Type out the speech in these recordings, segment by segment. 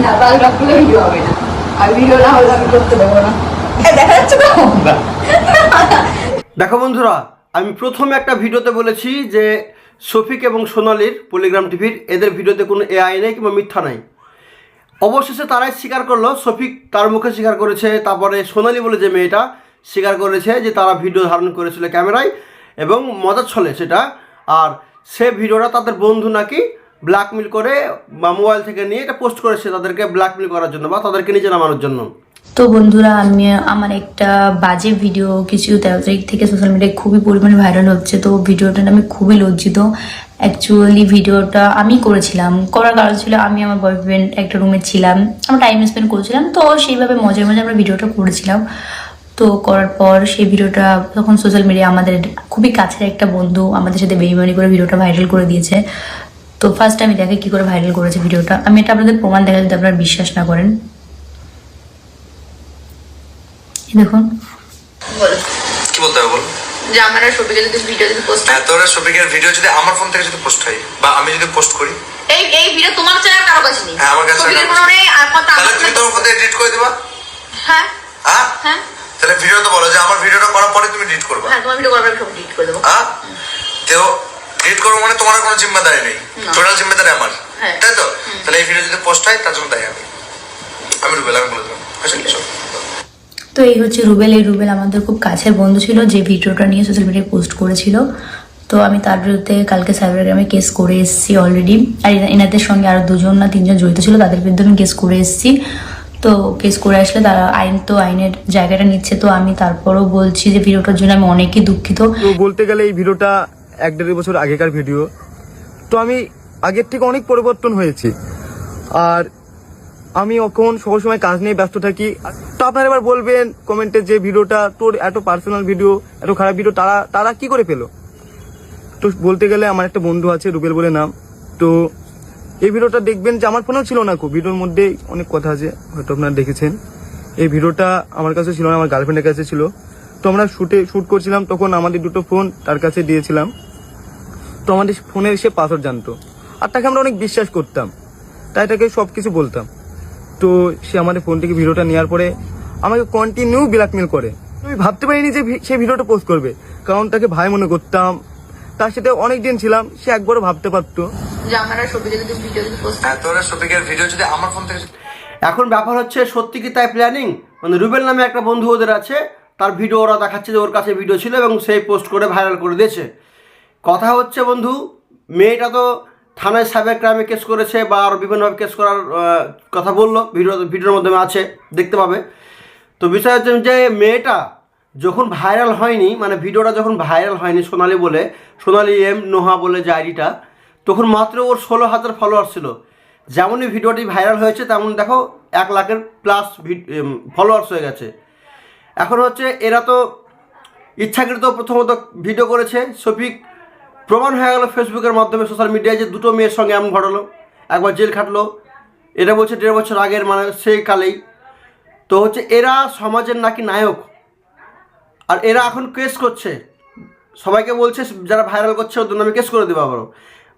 না বাংলা খুলে ভিডিও হবে না, আর ভিডিও না হলে আমি করতে দেবো না। দেখা যাচ্ছে তো? দেখো বন্ধুরা, আমি প্রথমে একটা ভিডিওতে বলেছি যে শফিক এবং সোনালীর পলিগ্রাম টিভির এদের ভিডিওতে কোনো এআই নেই কিংবা মিথ্যা নাই। অবশেষে তারাই স্বীকার করলো, শফিক তার মুখে স্বীকার করেছে, তারপরে সোনালী বলে যে মেয়েটা স্বীকার করেছে যে তারা ভিডিও ধারণ করেছিল ক্যামেরায় এবং মজার ছলে সেটা। আর সে ভিডিওটা তাদের বন্ধু নাকি ব্ল্যাকমেল করে বা মোবাইল থেকে নিয়ে এটা পোস্ট করেছে তাদেরকে ব্ল্যাকমেল করার জন্য বা তাদেরকে নিচে নামানোর জন্য। তো বন্ধুরা, আমি আমার একটা বাজে ভিডিও কিছু 13 তারিখ থেকে সোশ্যাল মিডিয়ায় খুবই পরিমাণে ভাইরাল হচ্ছে। তো ভিডিওটা আমি খুবই লজ্জিত। অ্যাকচুয়ালি ভিডিওটা আমি করেছিলাম, করার কারণ ছিল আমি আমার বয়ফ্রেন্ড একটা রুমে ছিলাম, আমরা টাইম স্পেন্ড করছিলাম, তো সেইভাবে মজার মজা আমরা ভিডিওটা করেছিলাম। তো করার পর সেই ভিডিওটা তখন সোশ্যাল মিডিয়া আমাদের খুবই কাছের একটা বন্ধু আমাদের সাথে বেইমানি করে ভিডিওটা ভাইরাল করে দিয়েছে। তো ফার্স্ট আমি দেখে কি করে ভাইরাল করেছে ভিডিওটা, আমি এটা আপনাদের প্রমাণ দেখা যদি আপনারা বিশ্বাস না করেন। দেখুন, বলো কি বলতে হবে, বলো যে আমার আর শফিকের যদি ভিডিও যদি পোস্ট হয়, তোর শফিকের ভিডিও যদি আমার ফোন থেকে যদি পোস্ট হয় বা আমি যদি পোস্ট করি, এই ভিডিও তোমার চ্যানেল কারো কাছে নেই, হ্যাঁ আমার কাছে শফিকের কোনো নেই, আর কথা তাহলে তুমি তোর ফোন থেকে এডিট করে দিবা। হ্যাঁ হ্যাঁ হ্যাঁ তাহলে ভিডিও তো বলো যে আমার ভিডিওটা করার পরে তুমি এডিট করবা। হ্যাঁ, তোমার ভিডিও করবে, আমি সব ডিলিট করে দেবো। হ্যাঁ তো এডিট করবো মানে তোমার কোনো জিম্মেদারি নেই, টোটাল জিম্মেদারি আমার, হ্যাঁ। তাই তো? তাহলে এই ভিডিও যদি পোস্ট হয় তার জন্য দায়ী আমি রুবেল, আমি বলে দেবো। আচ্ছা তো এই হচ্ছে রুবেল। এই রুবেল আমাদের খুব কাছের বন্ধু ছিল যে ভিডিওটা নিয়ে সোশ্যাল মিডিয়ায় পোস্ট করেছিল। তো আমি তার বিরুদ্ধে কালকে সাইবার ক্রাইমে কেস করে এসেছি অলরেডি। আর এনাদের সঙ্গে আরো 2 না 3 জন জড়িত ছিল, তাদের বিরুদ্ধে আমি কেস করে এসেছি। তো কেস করে আসলে তারা আইনের জায়গাটা নিচ্ছে। তো আমি তারপরও বলছি যে ভিডিওটার জন্য আমি অনেকই দুঃখিত। তো বলতে গেলে এই ভিডিওটা 1-1.5 বছর আগেকার ভিডিও। তো আমি আগের থেকে অনেক পরিবর্তন হয়েছি। আর আমি এখন সবসময় কাজ নিয়ে ব্যস্ত থাকি। তো আপনারা এবার বলবেন কমেন্টে যে ভিডিওটা তোর এত পার্সোনাল ভিডিও, এত খারাপ ভিডিও তারা কি করে পেলো? তো বলতে গেলে আমার একটা বন্ধু আছে রুবেল বলে নাম। তো এই ভিডিওটা দেখবেন যে আমার ফোনেও ছিল না, খুব ভিডিওর মধ্যে অনেক কথা আছে, হয়তো আপনারা দেখেছেন। এই ভিডিওটা আমার কাছে ছিল না, আমার গার্লফ্রেন্ডের কাছে ছিল। তো আমরা শুট করছিলাম, তখন আমাদের 2টো ফোন তার কাছে দিয়েছিলাম। তো আমাদের ফোনের সে পাসওয়ার্ড জানতো, আর তাকে আমরা অনেক বিশ্বাস করতাম, তাই তাকে সব কিছু বলতাম। তো সে আমাদের ফোন থেকে ভিডিওটা নেওয়ার পরে আমাকে কন্টিনিউ ব্ল্যাকমেল করে। আমি ভাবতে পারিনি যে সে ভিডিওটা পোস্ট করবে, কারণ তাকে ভাই মনে করতাম, তার সাথে অনেক দিন ছিলাম, সে একবারও ভাবতে পারতো। যে আমার আর শফিকের যদি ভিডিও যদি পোস্ট হ্যাঁ তোর শফিকের ভিডিও যদি আমার ফোন থেকে এখন ব্যাপার হচ্ছে সত্যি কি তাই প্ল্যানিং, মানে রুবেল নামে একটা বন্ধু ওদের আছে, তার ভিডিও ওরা দেখাচ্ছে যে ওর কাছে ভিডিও ছিল এবং সেই পোস্ট করে ভাইরাল করে দিয়েছে। কথা হচ্ছে বন্ধু, মেয়েটা তো থানায় সাইবার ক্রাইমে কেস করেছে বা আরও বিভিন্নভাবে কেস করার কথা বললো, ভিডিওর মাধ্যমে আছে, দেখতে পাবে। তো বিষয় হচ্ছে যে মেয়েটা যখন ভাইরাল হয়নি, মানে ভিডিওটা যখন ভাইরাল হয়নি সোনালী এম নোহা বলে যে আইডিটা, তখন মাত্র ওর 16,000 ফলোয়ার ছিল। যেমনই ভিডিওটি ভাইরাল হয়েছে তেমন দেখো 1 লাখের প্লাস ফলোয়ার্স হয়ে গেছে। এখন হচ্ছে এরা তো ইচ্ছাকৃত প্রথমত ভিডিও করেছে। শফিক প্রমাণ হয়ে গেল ফেসবুকের মাধ্যমে, সোশ্যাল মিডিয়ায়, যে 2টো মেয়ের সঙ্গে এমন ঘটলো, একবার জেল খাটলো, এটা বলছে 1.5 বছর আগের, মানে সেই কালেই। তো হচ্ছে এরা সমাজের নাকি নায়ক, আর এরা এখন কেস করছে, সবাইকে বলছে যারা ভাইরাল করছে ওদের নামে কেস করে দেবে আবারও।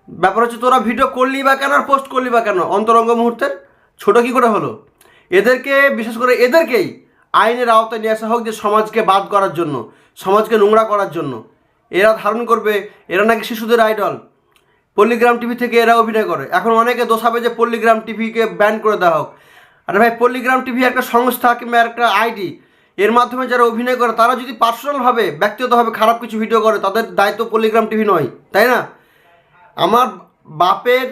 ব্যাপার হচ্ছে তোরা ভিডিও করলি বা কেন আর পোস্ট করলি বা কেন, অন্তরঙ্গ মুহূর্তের ছোটো কী করে হলো? এদেরকে, বিশেষ করে এদেরকেই আইনের আওতায় নিয়ে আসা হোক, যে সমাজকে বাদ করার জন্য, সমাজকে নোংরা করার জন্য এরা ধারণ করবে। এরা নাকি শিশুদের আইডল, পল্লিগ্রাম টিভি থেকে এরা অভিনয় করে। এখন অনেকে দোষাবে যে পল্লিগ্রাম টিভিকে ব্যান করে দেওয়া হোক। আরে ভাই, পল্লিগ্রাম টিভি একটা সংস্থা কিংবা একটা আইডি, এর মাধ্যমে যারা অভিনয় করে তারা যদি পার্সোনালভাবে ব্যক্তিগতভাবে খারাপ কিছু ভিডিও করে, তাদের দায়িত্ব পল্লিগ্রাম টিভি নয়, তাই না? আমার বাপের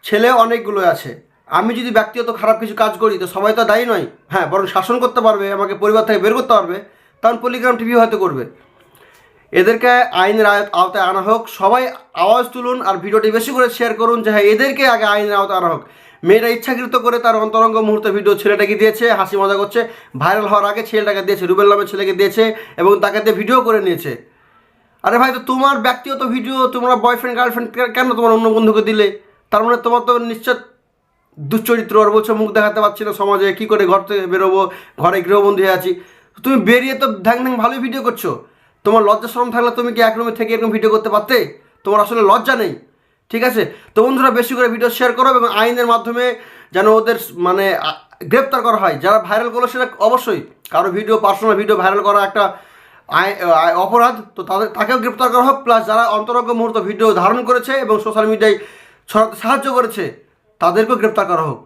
ছেলে অনেকগুলো আছে, আমি যদি ব্যক্তিগত খারাপ কিছু কাজ করি তো সবাই তো দায়ী নয়, হ্যাঁ, বরং শাসন করতে পারবে, আমাকে পরিবার থেকে বের করতে পারবে, তখন পল্লিগ্রাম টিভি হয়তো করবে। এদেরকে আইনের আওতায় আনা হোক, সবাই আওয়াজ তুলুন আর ভিডিওটি বেশি করে শেয়ার করুন যে হ্যাঁ এদেরকে আগে আইনের আওতায় আনা হোক। মেয়েটা ইচ্ছাকৃত করে তার অন্তরঙ্গ মুহূর্তে ভিডিও ছেলেটাকে দিয়েছে, হাসি মজা করছে, ভাইরাল হওয়ার আগে ছেলেটাকে দিয়েছে, রুবেল নামের ছেলেকে দিয়েছে এবং তাকে দিয়ে ভিডিও করে নিয়েছে। আরে ভাই, তো তোমার ব্যক্তিগত ভিডিও তোমরা বয়ফ্রেন্ড গার্লফ্রেন্ড কেন তোমার অন্য বন্ধুকে দিলে? তার মানে তোমার তো নিশ্চয় দুশ্চরিত্র, আর বলছো মুখ দেখাতে পারছি না সমাজে, কী করে ঘর থেকে বেরোবো, ঘরে গৃহবন্দী হয়ে আছি। তুমি বেরিয়ে তো ঢ্যাং ঢ্যাং ভালোই ভিডিও করছো। তোমার লজ্জা শরম থাকলে তুমি কি এক রুমে থেকে এরকম ভিডিও করতে পারতে? তোমার আসলে লজ্জা নেই। ঠিক আছে? তো বন্ধুরা বেশি করে ভিডিও শেয়ার করো এবং আইনের মাধ্যমে যেন ওদের মানে গ্রেপ্তার করা হয়। যারা ভাইরাল করলো সেটা অবশ্যই কারো ভিডিও, পার্সোনাল ভিডিও ভাইরাল করা একটা অপরাধ, তো তাকেও গ্রেপ্তার করা হোক। প্লাস যারা অন্তরঙ্গ মুহূর্ত ভিডিও ধারণ করেছে এবং সোশ্যাল মিডিয়ায় ছড়াতে সাহায্য করেছে তাদেরকেও গ্রেপ্তার করা হোক,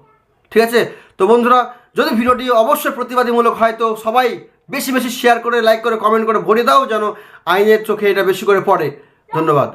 ঠিক আছে? তো বন্ধুরা যদি ভিডিওটি অবশ্যই প্রতিবাদীমূলক হয় তো সবাই বেশি বেশি শেয়ার করে, লাইক করে, কমেন্ট করে ভরে দাও যেন আইনের চোখে এটা বেশি করে পড়ে। ধন্যবাদ।